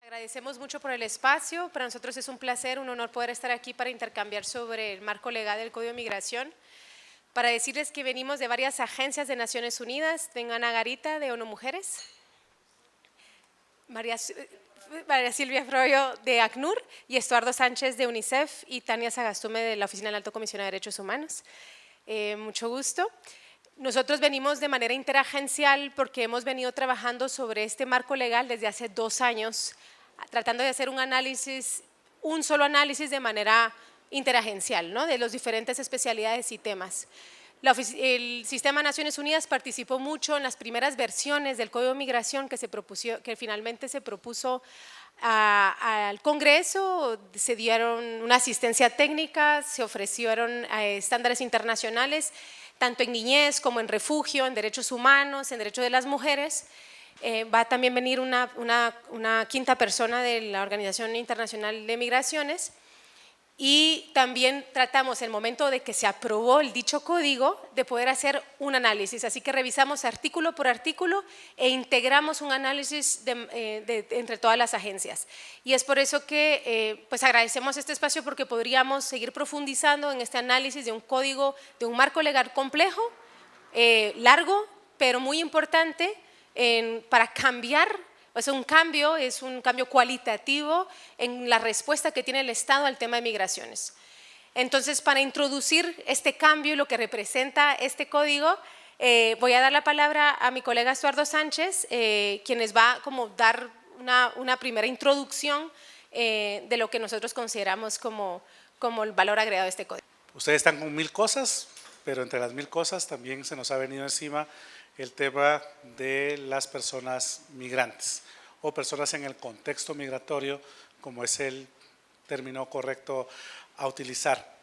Agradecemos mucho por el espacio. Para nosotros es un placer, un honor poder estar aquí para intercambiar sobre el marco legal del Código de Migración. Para decirles que venimos de varias agencias de Naciones Unidas. Tengo a Ana Garita de ONU Mujeres, María Silvia Froyo de ACNUR y Estuardo Sánchez de UNICEF y Tania Sagastume de la Oficina del Alto Comisionado de Derechos Humanos. Mucho gusto. Nosotros venimos de manera interagencial porque hemos venido trabajando sobre este marco legal desde hace 2 años, tratando de hacer un análisis, un solo análisis de manera interagencial, ¿no?, de las diferentes especialidades y temas. El Sistema de Naciones Unidas participó mucho en las primeras versiones del Código de Migración que finalmente se propuso al Congreso. Se dieron una asistencia técnica, se ofrecieron estándares internacionales, tanto en niñez como en refugio, en derechos humanos, en derechos de las mujeres. Va a también venir una quinta persona de la Organización Internacional de Migraciones. Y también tratamos, en el momento de que se aprobó el dicho código, de poder hacer un análisis. Así que revisamos artículo por artículo e integramos un análisis entre todas las agencias. Y es por eso que pues agradecemos este espacio, porque podríamos seguir profundizando en este análisis de un código, de un marco legal complejo, largo, pero muy importante para cambiar. Es un cambio cualitativo en la respuesta que tiene el Estado al tema de migraciones. Entonces, para introducir este cambio y lo que representa este código, voy a dar la palabra a mi colega Estuardo Sánchez, quien les va a dar una primera introducción de lo que nosotros consideramos como el valor agregado de este código. Ustedes están con 1000 cosas, pero entre las 1000 cosas también se nos ha venido encima el tema de las personas migrantes o personas en el contexto migratorio, como es el término correcto a utilizar.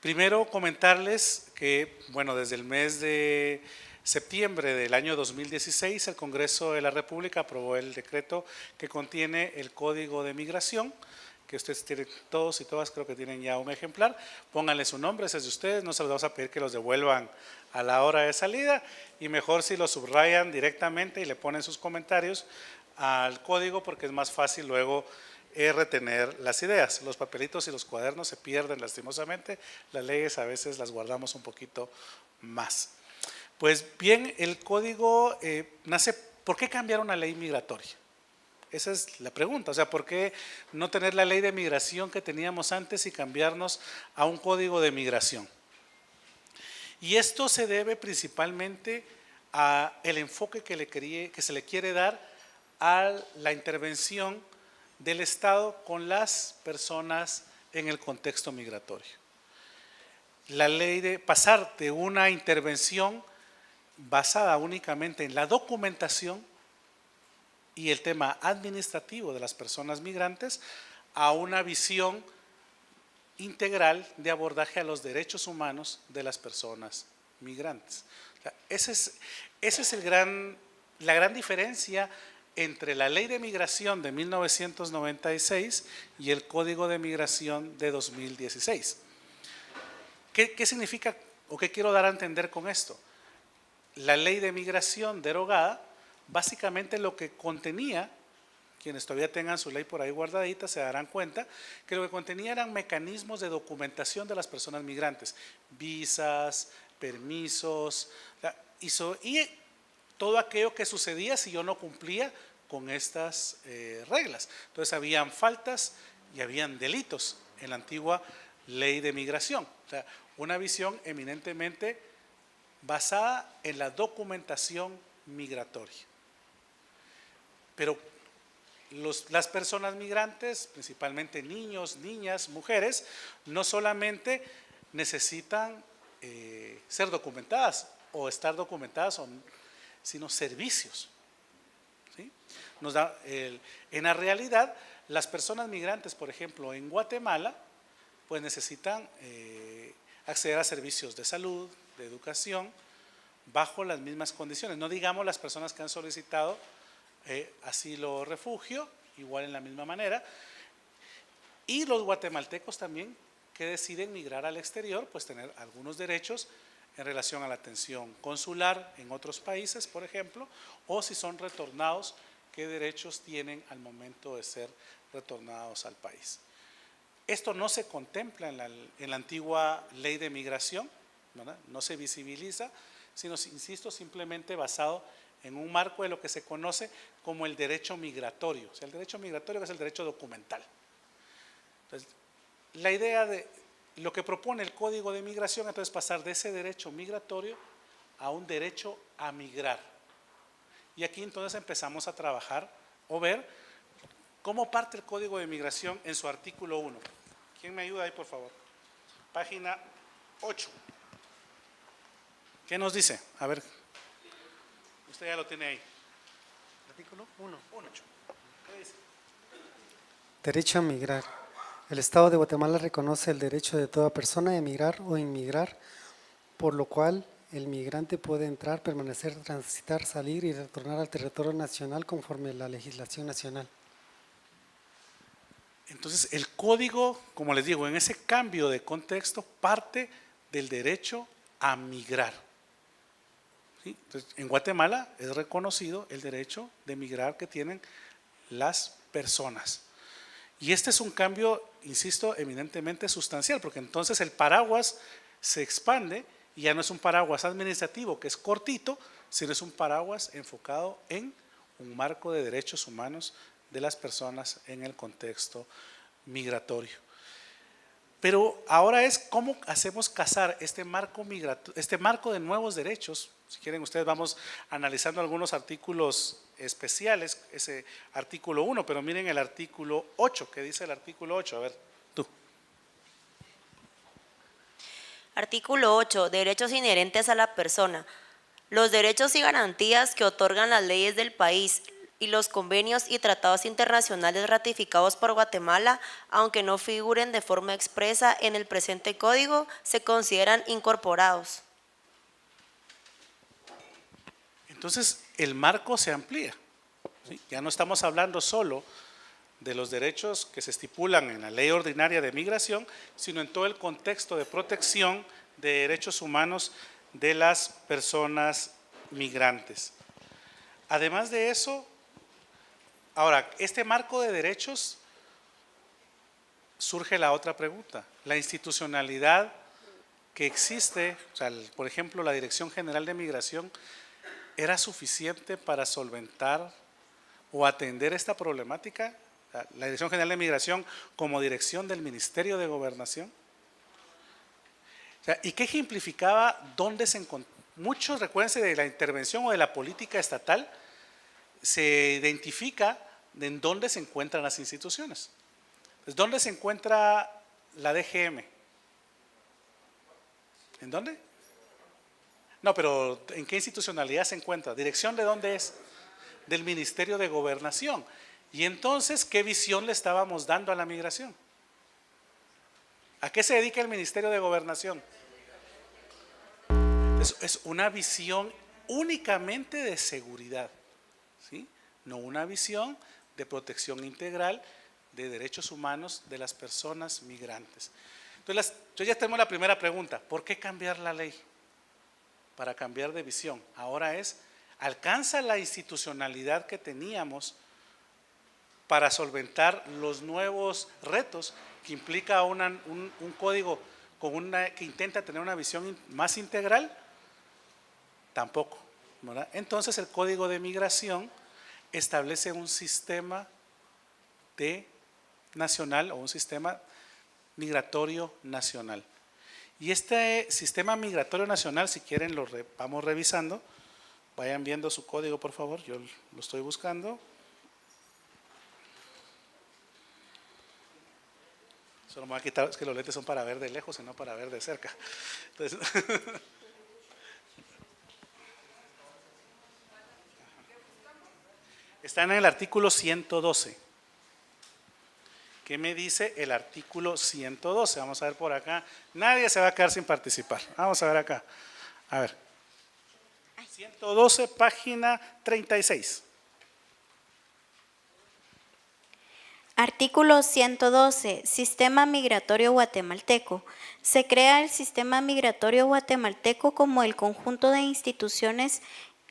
Primero, comentarles que, bueno, desde el mes de septiembre del año 2016, el Congreso de la República aprobó el decreto que contiene el Código de Migración, que ustedes tienen, todos y todas creo que tienen ya un ejemplar. Pónganle su nombre, ese es de ustedes, no se los vamos a pedir que los devuelvan a la hora de salida, y mejor si lo subrayan directamente y le ponen sus comentarios al código, porque es más fácil luego retener las ideas. Los papelitos y los cuadernos se pierden lastimosamente, las leyes a veces las guardamos un poquito más. Pues bien, el código nace, ¿por qué cambiar una ley migratoria? Esa es la pregunta, o sea, ¿por qué no tener la ley de migración que teníamos antes y cambiarnos a un código de migración? Y esto se debe principalmente al enfoque que se le quiere dar a la intervención del Estado con las personas en el contexto migratorio. La ley de pasar de una intervención basada únicamente en la documentación y el tema administrativo de las personas migrantes a una visión integral de abordaje a los derechos humanos de las personas migrantes. O sea, esa es la gran diferencia entre la Ley de Migración de 1996 y el Código de Migración de 2016. ¿Qué significa o qué quiero dar a entender con esto? La Ley de Migración derogada, básicamente lo que contenía, quienes todavía tengan su ley por ahí guardadita se darán cuenta que lo que contenía eran mecanismos de documentación de las personas migrantes, visas, permisos, y todo aquello que sucedía si yo no cumplía con estas reglas. Entonces habían faltas y habían delitos en la antigua ley de migración. O sea, una visión eminentemente basada en la documentación migratoria. Pero las personas migrantes, principalmente niños, niñas, mujeres, no solamente necesitan ser documentadas o estar documentadas, sino servicios. ¿Sí? En la realidad, las personas migrantes, por ejemplo, en Guatemala, pues necesitan acceder a servicios de salud, de educación, bajo las mismas condiciones. No digamos las personas que han solicitado asilo o refugio, igual en la misma manera, y los guatemaltecos también que deciden migrar al exterior, pues tener algunos derechos en relación a la atención consular en otros países, por ejemplo, o si son retornados qué derechos tienen al momento de ser retornados al país. Esto no se contempla en la antigua ley de migración, ¿verdad? No se visibiliza, sino, insisto, simplemente basado en un marco de lo que se conoce como el derecho migratorio. O sea, el derecho migratorio es el derecho documental. Entonces, la idea de lo que propone el Código de Migración entonces es pasar de ese derecho migratorio a un derecho a migrar. Y aquí entonces empezamos a trabajar o ver cómo parte el Código de Migración en su artículo 1. ¿Quién me ayuda ahí, por favor? Página 8. ¿Qué nos dice? A ver, usted ya lo tiene ahí. Artículo 1. ¿Qué dice? Derecho a migrar. El Estado de Guatemala reconoce el derecho de toda persona a emigrar o inmigrar, por lo cual el migrante puede entrar, permanecer, transitar, salir y retornar al territorio nacional conforme a la legislación nacional. Entonces, el código, como les digo, en ese cambio de contexto parte del derecho a migrar. ¿Sí? Entonces, en Guatemala es reconocido el derecho de migrar que tienen las personas. Y este es un cambio, insisto, eminentemente sustancial, porque entonces el paraguas se expande y ya no es un paraguas administrativo que es cortito, sino es un paraguas enfocado en un marco de derechos humanos de las personas en el contexto migratorio. Pero ahora es cómo hacemos casar este marco de nuevos derechos. Si quieren ustedes vamos analizando algunos artículos especiales, ese artículo 1, pero miren el artículo 8, ¿qué dice el artículo 8? A ver, tú. Artículo 8. Derechos inherentes a la persona. Los derechos y garantías que otorgan las leyes del país y los convenios y tratados internacionales ratificados por Guatemala, aunque no figuren de forma expresa en el presente código, se consideran incorporados. Entonces, el marco se amplía. ¿Sí? Ya no estamos hablando solo de los derechos que se estipulan en la ley ordinaria de migración, sino en todo el contexto de protección de derechos humanos de las personas migrantes. Además de eso, ahora, este marco de derechos, surge la otra pregunta, la institucionalidad que existe, o sea, por ejemplo, la Dirección General de Migración, ¿era suficiente para solventar o atender esta problemática? La Dirección General de Migración como dirección del Ministerio de Gobernación. O sea, ¿y qué ejemplificaba? ¿Dónde se encontraba? Muchos, recuérdense, de la intervención o de la política estatal, se identifica en dónde se encuentran las instituciones. Pues, ¿dónde se encuentra la DGM? ¿En dónde? No, pero ¿en qué institucionalidad se encuentra? ¿Dirección de dónde es? Del Ministerio de Gobernación. Y entonces, ¿qué visión le estábamos dando a la migración? ¿A qué se dedica el Ministerio de Gobernación? Es una visión únicamente de seguridad, ¿sí? No una visión de protección integral de derechos humanos de las personas migrantes. Entonces, ya tenemos la primera pregunta, ¿por qué cambiar la ley? Para cambiar de visión. Ahora ¿alcanza la institucionalidad que teníamos para solventar los nuevos retos que implica un código que intenta tener una visión más integral? Tampoco, ¿verdad? Entonces el Código de Migración establece un sistema nacional o un sistema migratorio nacional. Y este sistema migratorio nacional, si quieren vamos revisando, vayan viendo su código por favor, yo lo estoy buscando. Solo me voy a quitar, es que los lentes son para ver de lejos y no para ver de cerca. Entonces, está en el artículo 112. ¿Qué me dice el artículo 112? Vamos a ver por acá. Nadie se va a quedar sin participar. Vamos a ver acá. A ver. 112, página 36. Artículo 112. Sistema migratorio guatemalteco. Se crea el sistema migratorio guatemalteco como el conjunto de instituciones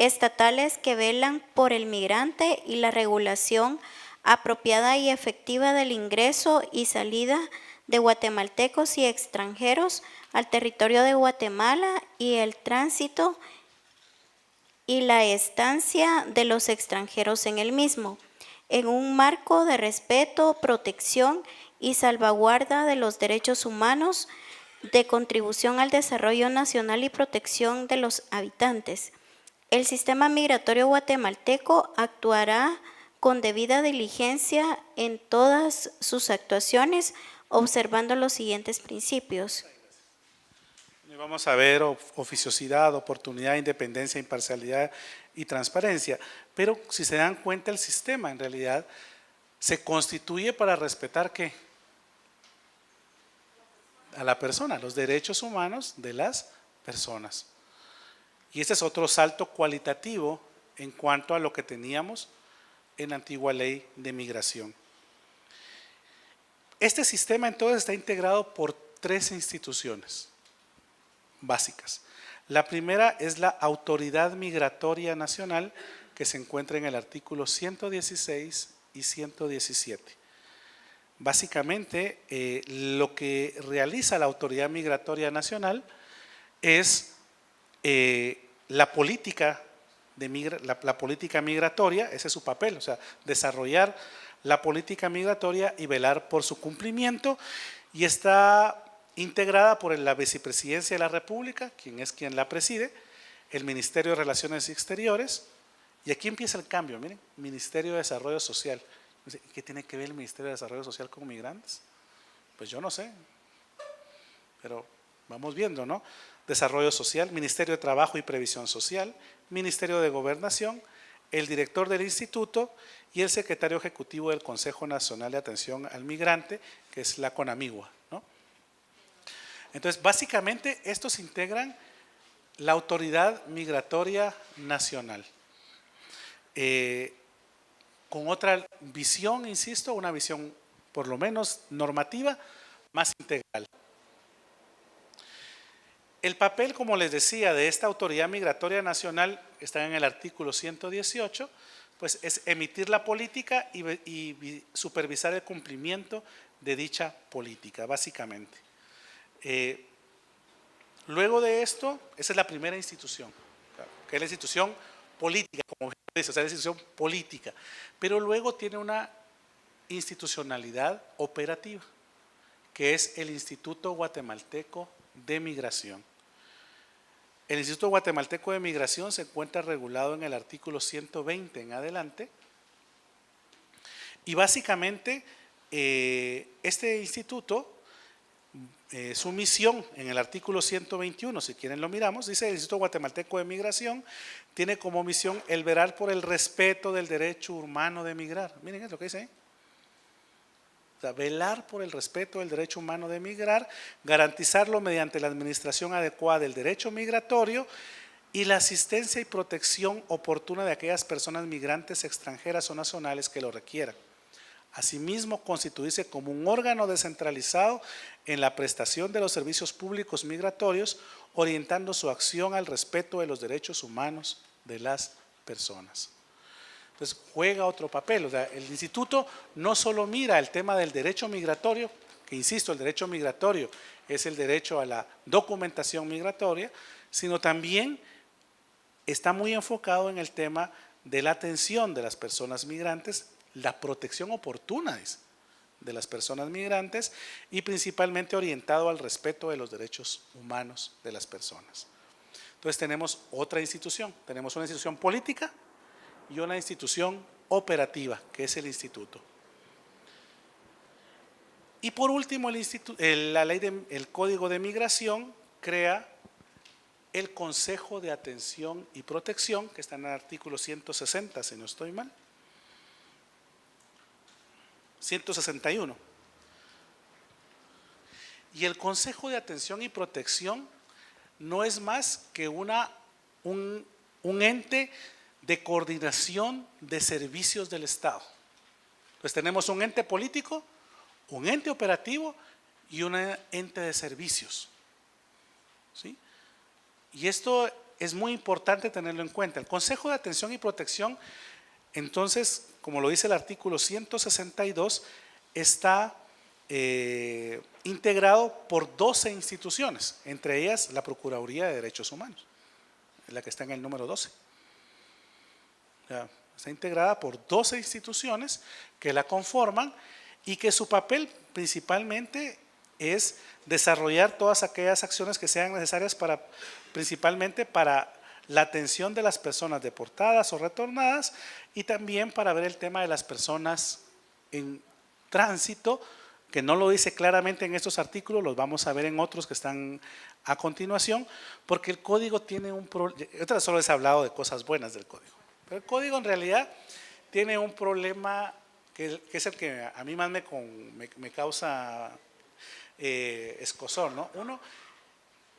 estatales que velan por el migrante y la regulación apropiada y efectiva del ingreso y salida de guatemaltecos y extranjeros al territorio de Guatemala y el tránsito y la estancia de los extranjeros en el mismo, en un marco de respeto, protección y salvaguarda de los derechos humanos, de contribución al desarrollo nacional y protección de los habitantes. El sistema migratorio guatemalteco actuará con debida diligencia en todas sus actuaciones, observando los siguientes principios. Vamos a ver oficiosidad, oportunidad, independencia, imparcialidad y transparencia. Pero si se dan cuenta, el sistema en realidad se constituye para respetar ¿qué? A la persona, los derechos humanos de las personas. Y este es otro salto cualitativo en cuanto a lo que teníamos en la antigua ley de migración. Este sistema entonces está integrado por 3 instituciones básicas. La primera es la Autoridad Migratoria Nacional, que se encuentra en el artículo 116 y 117. Básicamente, lo que realiza la Autoridad Migratoria Nacional es la política migratoria, ese es su papel, o sea, desarrollar la política migratoria y velar por su cumplimiento, y está integrada por la Vicepresidencia de la República, quien la preside, el Ministerio de Relaciones Exteriores, y aquí empieza el cambio, miren, Ministerio de Desarrollo Social. ¿Qué tiene que ver el Ministerio de Desarrollo Social con migrantes? Pues yo no sé, pero vamos viendo, ¿no? Desarrollo Social, Ministerio de Trabajo y Previsión Social, Ministerio de Gobernación, el director del instituto y el secretario ejecutivo del Consejo Nacional de Atención al Migrante, que es la CONAMIGUA, ¿no? Entonces, básicamente, estos integran la Autoridad Migratoria Nacional. Con otra visión, insisto, una visión por lo menos normativa, más integral. El papel, como les decía, de esta Autoridad Migratoria Nacional, está en el artículo 118, pues es emitir la política y supervisar el cumplimiento de dicha política, básicamente. Luego de esto, esa es la primera institución, que es la institución política, como dice, o sea, la institución política, pero luego tiene una institucionalidad operativa, que es el Instituto Guatemalteco de Migración. El Instituto Guatemalteco de Migración se encuentra regulado en el artículo 120 en adelante, y básicamente este instituto, su misión en el artículo 121, si quieren lo miramos, dice: el Instituto Guatemalteco de Migración tiene como misión el velar por el respeto del derecho humano de migrar. Miren lo que dice ahí. O sea, velar por el respeto del derecho humano de migrar, garantizarlo mediante la administración adecuada del derecho migratorio y la asistencia y protección oportuna de aquellas personas migrantes extranjeras o nacionales que lo requieran. Asimismo, constituirse como un órgano descentralizado en la prestación de los servicios públicos migratorios, orientando su acción al respeto de los derechos humanos de las personas. Entonces, juega otro papel. O sea, el instituto no solo mira el tema del derecho migratorio, que insisto, el derecho migratorio es el derecho a la documentación migratoria, sino también está muy enfocado en el tema de la atención de las personas migrantes, la protección oportuna de las personas migrantes y principalmente orientado al respeto de los derechos humanos de las personas. Entonces tenemos otra institución, tenemos una institución política y una institución operativa, que es el instituto. Y por último, el Código de Migración crea el Consejo de Atención y Protección, que está en el artículo 160, si no estoy mal. 161. Y el Consejo de Atención y Protección no es más que un ente de coordinación de servicios del Estado. Entonces tenemos un ente político, un ente operativo y un ente de servicios, ¿sí? Y esto es muy importante tenerlo en cuenta. El Consejo de Atención y Protección, entonces, como lo dice el artículo 162, está integrado por 12 instituciones, entre ellas la Procuraduría de Derechos Humanos, la que está en el número 12. Está integrada por 12 instituciones que la conforman y que su papel principalmente es desarrollar todas aquellas acciones que sean necesarias principalmente para la atención de las personas deportadas o retornadas y también para ver el tema de las personas en tránsito, que no lo dice claramente en estos artículos, los vamos a ver en otros que están a continuación, porque el código tiene un problema. Yo solo les he hablado de cosas buenas del código, pero el código en realidad tiene un problema que es el que a mí más me causa escozor, ¿no? Uno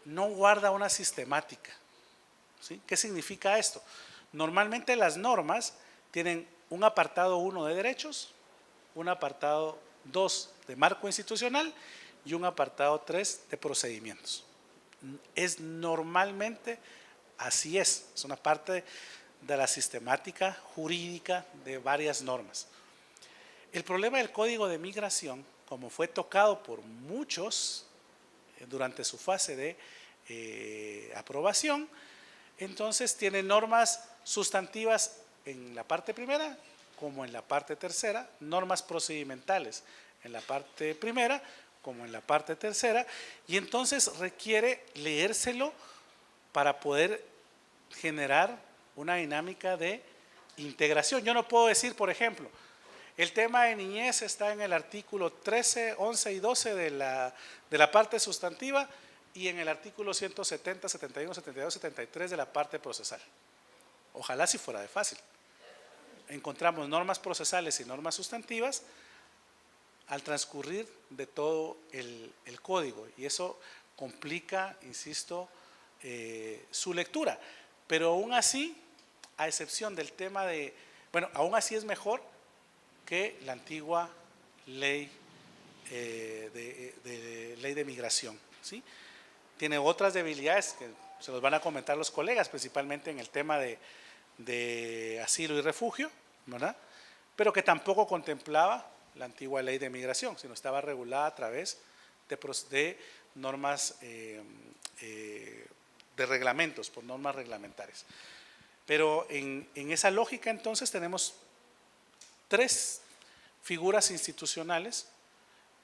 no guarda una sistemática, ¿sí? ¿Qué significa esto? Normalmente las normas tienen un apartado 1 de derechos, un apartado 2 de marco institucional y un apartado 3 de procedimientos. Es normalmente así es una parte de la sistemática jurídica de varias normas. El problema del Código de Migración, como fue tocado por muchos durante su fase de aprobación, entonces tiene normas sustantivas en la parte primera como en la parte tercera, normas procedimentales en la parte primera como en la parte tercera, y entonces requiere leérselo para poder generar una dinámica de integración. Yo no puedo decir, por ejemplo, el tema de niñez está en el artículo 13, 11 y 12 de la parte sustantiva y en el artículo 170, 71, 72, 73 de la parte procesal. Ojalá si fuera de fácil. Encontramos normas procesales y normas sustantivas al transcurrir de todo el código y eso complica, insisto, su lectura. Pero aún así, a excepción del tema de, bueno, aún así es mejor que la antigua ley ley de migración, ¿sí? Tiene otras debilidades que se los van a comentar los colegas, principalmente en el tema de asilo y refugio, ¿verdad? Pero que tampoco contemplaba la antigua ley de migración, sino estaba regulada a través de normas, de reglamentos, por normas reglamentarias. Pero en esa lógica entonces tenemos 3 figuras institucionales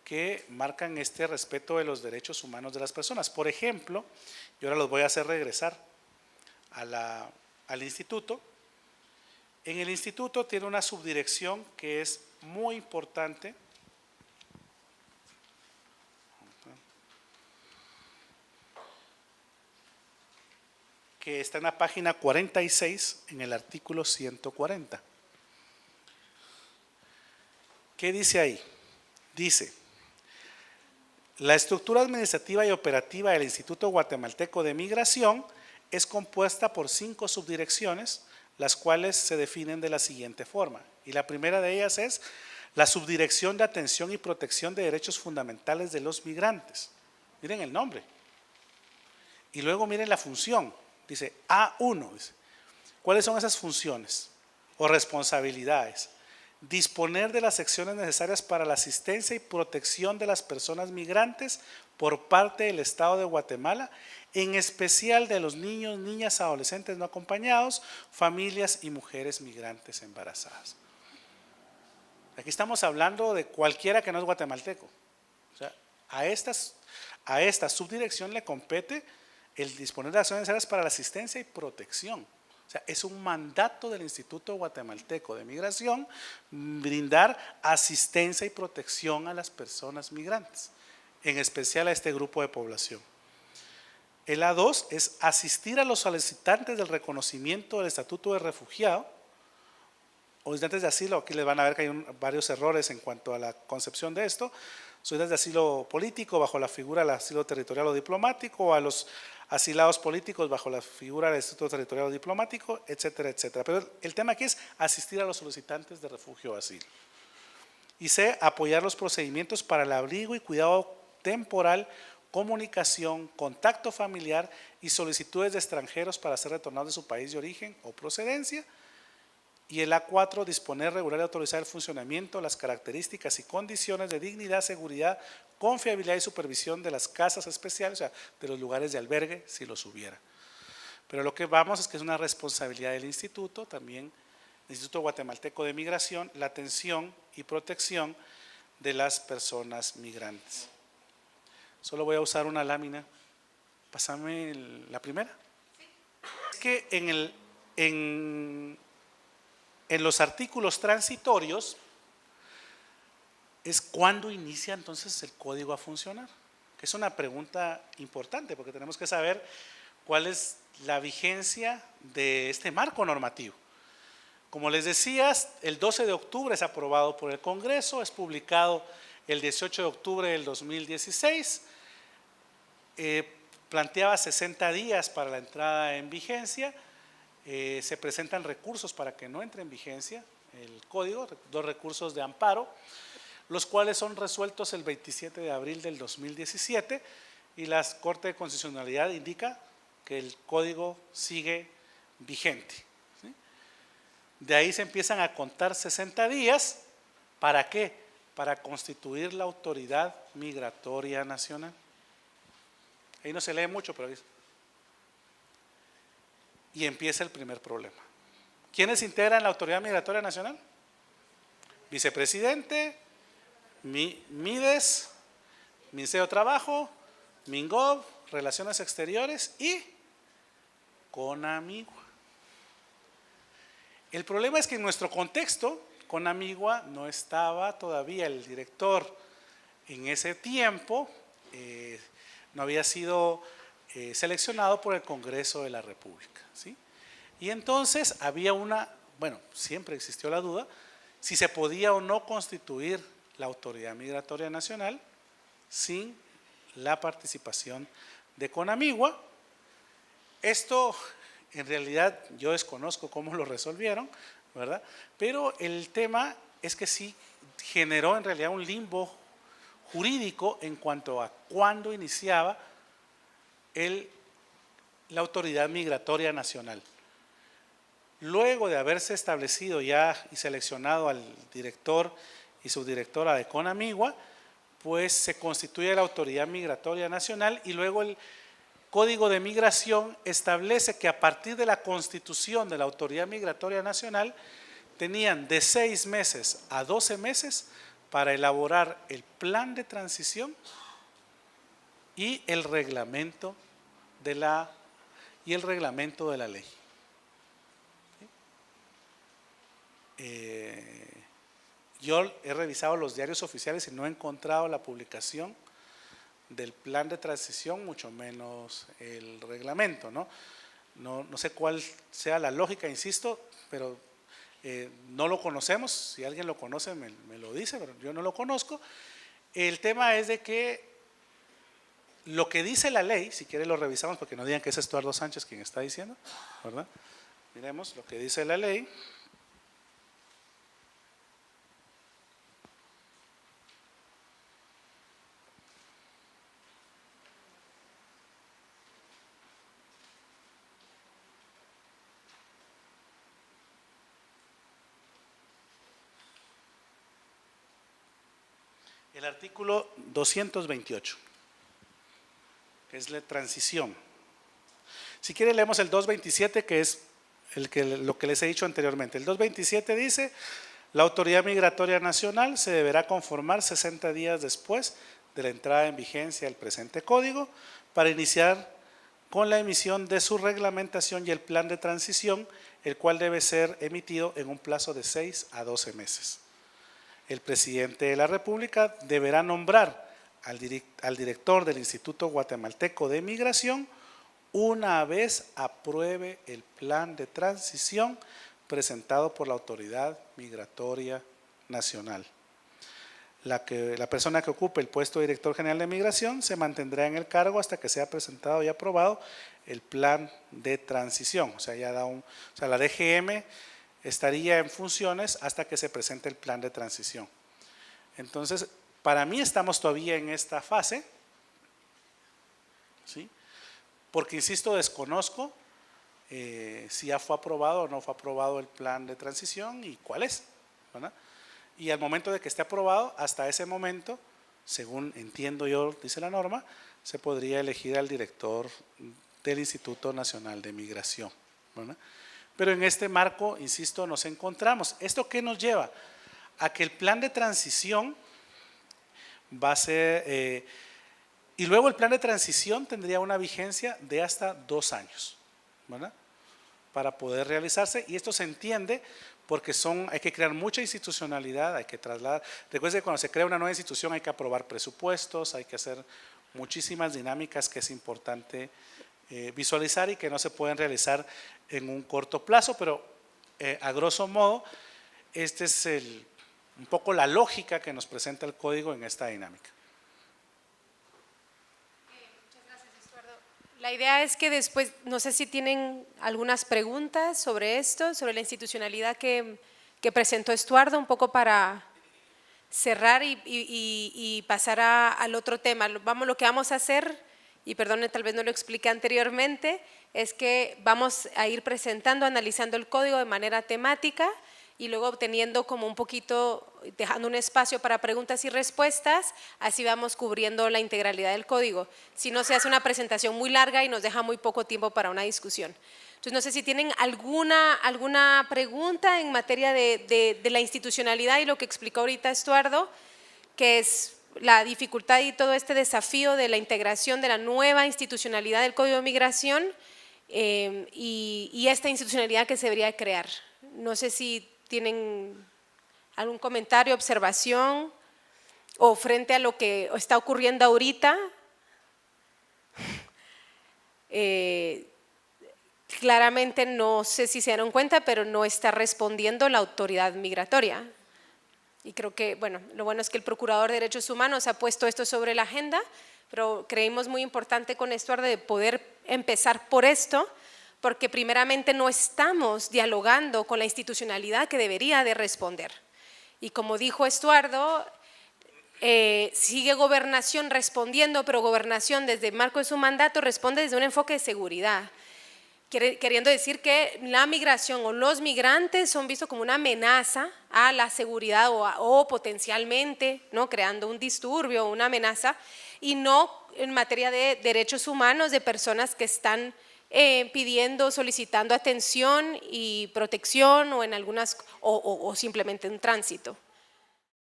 que marcan este respeto de los derechos humanos de las personas. Por ejemplo, yo ahora los voy a hacer regresar al instituto. En el instituto tiene una subdirección que es muy importante, que está en la página 46 en el artículo 140. ¿Qué dice ahí? Dice: la estructura administrativa y operativa del Instituto Guatemalteco de Migración es compuesta por 5 subdirecciones, las cuales se definen de la siguiente forma. Y la primera de ellas es la Subdirección de Atención y Protección de Derechos Fundamentales de los Migrantes. Miren el nombre. Y luego miren la función. Dice A1. Dice, ¿cuáles son esas funciones o responsabilidades? Disponer de las secciones necesarias para la asistencia y protección de las personas migrantes por parte del Estado de Guatemala, en especial de los niños, niñas, adolescentes no acompañados, familias y mujeres migrantes embarazadas. Aquí estamos hablando de cualquiera que no es guatemalteco. O sea, a esta subdirección le compete el disponer de las acciones necesarias para la asistencia y protección. O sea, es un mandato del Instituto Guatemalteco de Migración brindar asistencia y protección a las personas migrantes, en especial a este grupo de población. El A2 es asistir a los solicitantes del reconocimiento del estatuto de refugiado o solicitantes de asilo. Aquí les van a ver que hay varios errores en cuanto a la concepción de esto. Solicitantes de asilo político bajo la figura del asilo territorial o diplomático, o a los asilados políticos bajo la figura del Estatuto Territorial o Diplomático, etcétera, etcétera. Pero el tema aquí es asistir a los solicitantes de refugio o asilo. Y C, apoyar los procedimientos para el abrigo y cuidado temporal comunicación, contacto familiar y solicitudes de extranjeros para ser retornados de su país de origen o procedencia. Y el A4, disponer, regular y autorizar el funcionamiento, las características y condiciones de dignidad, seguridad, confiabilidad y supervisión de las casas especiales, o sea, de los lugares de albergue, si los hubiera. Pero lo que vamos es que es una responsabilidad del instituto, también el Instituto Guatemalteco de Migración, la atención y protección de las personas migrantes. Solo voy a usar una lámina. Pásame la primera. Es que en los artículos transitorios es cuando inicia entonces el código a funcionar, que es una pregunta importante porque tenemos que saber cuál es la vigencia de este marco normativo. Como les decía, el 12 de octubre es aprobado por el Congreso, es publicado el 18 de octubre del 2016, planteaba 60 días para la entrada en vigencia, se presentan recursos para que no entre en vigencia el código, 2 recursos de amparo, los cuales son resueltos el 27 de abril del 2017 y la Corte de Constitucionalidad indica que el código sigue vigente. ¿Sí? De ahí se empiezan a contar 60 días, ¿para qué? Para constituir la Autoridad Migratoria Nacional. Ahí no se lee mucho, pero y empieza el primer problema. ¿Quiénes integran la Autoridad Migratoria Nacional? Vicepresidente, MIDES, Ministerio de Trabajo, MINGOV, Relaciones Exteriores y CONAMIGUA. El problema es que en nuestro contexto, CONAMIGUA no estaba todavía, el director en ese tiempo no había sido seleccionado por el Congreso de la República, ¿sí? Y entonces había siempre existió la duda si se podía o no constituir la Autoridad Migratoria Nacional sin la participación de CONAMIGUA. Esto en realidad yo desconozco cómo lo resolvieron, ¿verdad? Pero el tema es que sí generó en realidad un limbo jurídico en cuanto a cuándo iniciaba la Autoridad Migratoria Nacional. Luego de haberse establecido ya y seleccionado al director y subdirectora de CONAMIGUA, pues se constituye la Autoridad Migratoria Nacional y luego el Código de Migración establece que a partir de la constitución de la Autoridad Migratoria Nacional tenían de 6 meses a 12 meses para elaborar el plan de transición y el reglamento de la ley. Yo he revisado los diarios oficiales y no he encontrado la publicación del plan de transición, mucho menos el reglamento, ¿no? No sé cuál sea la lógica, insisto, pero no lo conocemos. Si alguien lo conoce me lo dice, pero yo no lo conozco. El tema es de que lo que dice la ley, si quiere lo revisamos porque no digan que es Estuardo Sánchez quien está diciendo, ¿verdad? Miremos lo que dice la ley. El artículo 228, que es la transición. Si quiere leemos el 227, que es lo que les he dicho anteriormente. El 227 dice: la Autoridad Migratoria Nacional se deberá conformar 60 días después de la entrada en vigencia del presente código para iniciar con la emisión de su reglamentación y el plan de transición, el cual debe ser emitido en un plazo de 6 a 12 meses. El presidente de la República deberá nombrar al director del Instituto Guatemalteco de Migración una vez apruebe el plan de transición presentado por la Autoridad Migratoria Nacional. La persona que ocupe el puesto de director general de Migración se mantendrá en el cargo hasta que sea presentado y aprobado el plan de transición. O sea, la DGM estaría en funciones hasta que se presente el plan de transición. Entonces, para mí estamos todavía en esta fase ¿sí? Porque, insisto, desconozco si ya fue aprobado o no fue aprobado el plan de transición y cuál es, ¿verdad? Y al momento de que esté aprobado, hasta ese momento, según entiendo yo, dice la norma, se podría elegir al director del Instituto Nacional de Migración, ¿verdad? Pero en este marco, insisto, nos encontramos. ¿Esto qué nos lleva? A que el plan de transición va a ser, y luego el plan de transición tendría una vigencia de hasta 2 años, ¿verdad? Para poder realizarse, y esto se entiende porque hay que crear mucha institucionalidad, hay que trasladar. Recuerden que cuando se crea una nueva institución hay que aprobar presupuestos, hay que hacer muchísimas dinámicas que es importante visualizar y que no se pueden realizar en un corto plazo, pero a grosso modo, este es un poco la lógica que nos presenta el código en esta dinámica. La idea es que después, no sé si tienen algunas preguntas sobre esto, sobre la institucionalidad que presentó Estuardo, un poco para cerrar y pasar al otro tema. Lo que vamos a hacer, y perdone, tal vez no lo expliqué anteriormente, es que vamos a ir presentando, analizando el código de manera temática y luego obteniendo como un poquito, dejando un espacio para preguntas y respuestas, así vamos cubriendo la integralidad del código. Si no, se hace una presentación muy larga y nos deja muy poco tiempo para una discusión. Entonces, no sé si tienen alguna pregunta en materia de la institucionalidad y lo que explicó ahorita Estuardo, que es la dificultad y todo este desafío de la integración de la nueva institucionalidad del Código de Migración y esta institucionalidad que se debería crear. No sé si tienen algún comentario, observación o frente a lo que está ocurriendo ahorita. Claramente no sé si se dieron cuenta, pero no está respondiendo la autoridad migratoria. Y creo que, bueno, lo bueno es que el Procurador de Derechos Humanos ha puesto esto sobre la agenda, pero creímos muy importante con Estuardo de poder empezar por esto, porque primeramente no estamos dialogando con la institucionalidad que debería de responder. Y como dijo Estuardo, sigue Gobernación respondiendo, pero Gobernación desde el marco de su mandato responde desde un enfoque de seguridad, queriendo decir que la migración o los migrantes son vistos como una amenaza a la seguridad o potencialmente, ¿no?, creando un disturbio o una amenaza, y no en materia de derechos humanos de personas que están pidiendo, solicitando atención y protección o en algunas o simplemente en tránsito.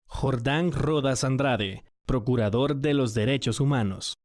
Jordán Rodas Andrade, Procurador de los Derechos Humanos.